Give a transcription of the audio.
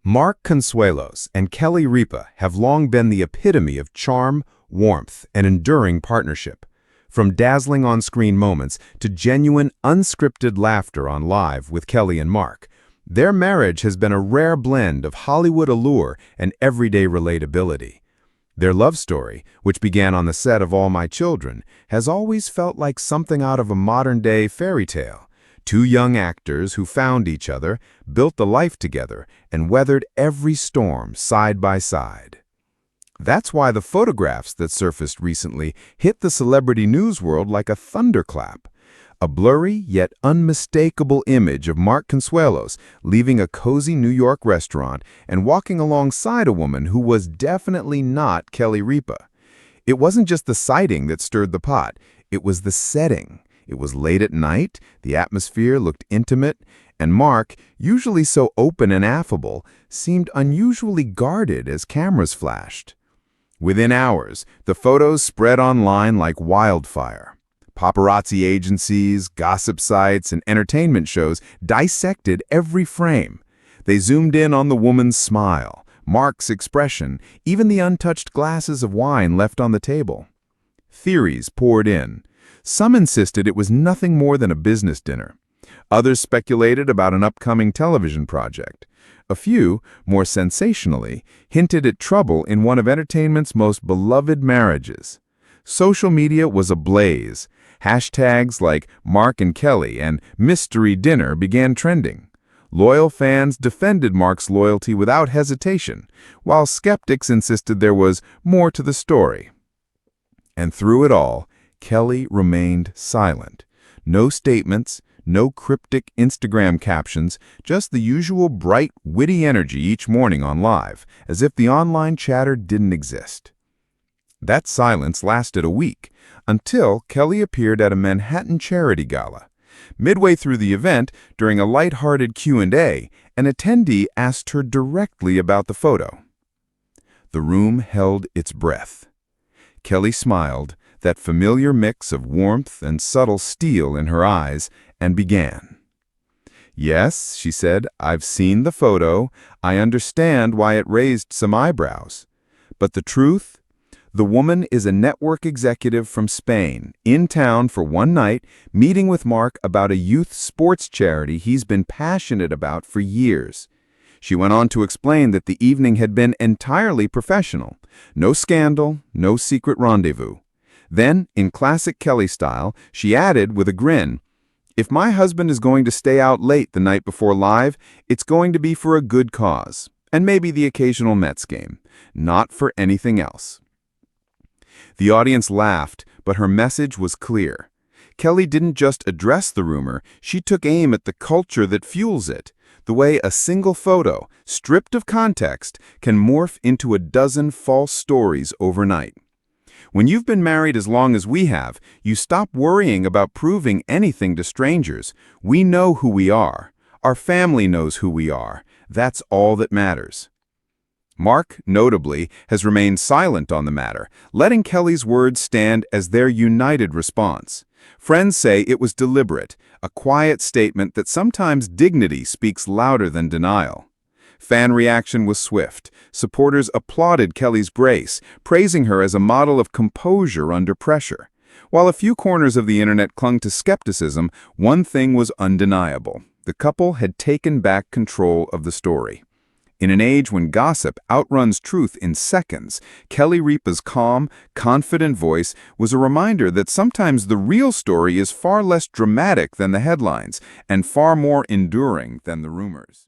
Mark Consuelos and Kelly Ripa have long been the epitome of charm, warmth, and enduring partnership. From dazzling on-screen moments to genuine, unscripted laughter on Live with Kelly and Mark, their marriage has been a rare blend of Hollywood allure and everyday relatability. Their love story, which began on the set of All My Children, has always felt like something out of a modern-day fairy tale. Two young actors who found each other, built the life together, and weathered every storm side by side. That's why the photographs that surfaced recently hit the celebrity news world like a thunderclap. A blurry yet unmistakable image of Mark Consuelos leaving a cozy New York restaurant and walking alongside a woman who was definitely not Kelly Ripa. It wasn't just the sighting that stirred the pot, it was the setting. It was late at night, the atmosphere looked intimate, and Mark, usually so open and affable, seemed unusually guarded as cameras flashed. Within hours, the photos spread online like wildfire. Paparazzi agencies, gossip sites, and entertainment shows dissected every frame. They zoomed in on the woman's smile, Mark's expression, even the untouched glasses of wine left on the table. Theories poured in. Some insisted it was nothing more than a business dinner. Others speculated about an upcoming television project. A few, more sensationally, hinted at trouble in one of entertainment's most beloved marriages. Social media was ablaze. Hashtags like Mark and Kelly and Mystery Dinner began trending. Loyal fans defended Mark's loyalty without hesitation, while skeptics insisted there was more to the story. And through it all, Kelly remained silent. No statements, no cryptic Instagram captions, just the usual bright, witty energy each morning on Live, as if the online chatter didn't exist. That silence lasted a week, until Kelly appeared at a Manhattan charity gala. Midway through the event, during a light-hearted Q&A, an attendee asked her directly about the photo. The room held its breath. Kelly smiled, that familiar mix of warmth and subtle steel in her eyes, and began. "Yes," she said, "I've seen the photo. I understand why it raised some eyebrows. But the truth? The woman is a network executive from Spain, in town for one night, meeting with Mark about a youth sports charity he's been passionate about for years." She went on to explain that the evening had been entirely professional. No scandal, no secret rendezvous. Then, in classic Kelly style, she added with a grin, "If my husband is going to stay out late the night before Live, it's going to be for a good cause, and maybe the occasional Mets game, not for anything else." The audience laughed, but her message was clear. Kelly didn't just address the rumor, she took aim at the culture that fuels it, the way a single photo, stripped of context, can morph into a dozen false stories overnight. When you've been married as long as we have, you stop worrying about proving anything to strangers. We know who we are. Our family knows who we are. That's all that matters. Mark, notably, has remained silent on the matter, letting Kelly's words stand as their united response. Friends say it was deliberate, a quiet statement that sometimes dignity speaks louder than denial. Fan reaction was swift. Supporters applauded Kelly's grace, praising her as a model of composure under pressure. While a few corners of the internet clung to skepticism, one thing was undeniable. The couple had taken back control of the story. In an age when gossip outruns truth in seconds, Kelly Ripa's calm, confident voice was a reminder that sometimes the real story is far less dramatic than the headlines and far more enduring than the rumors.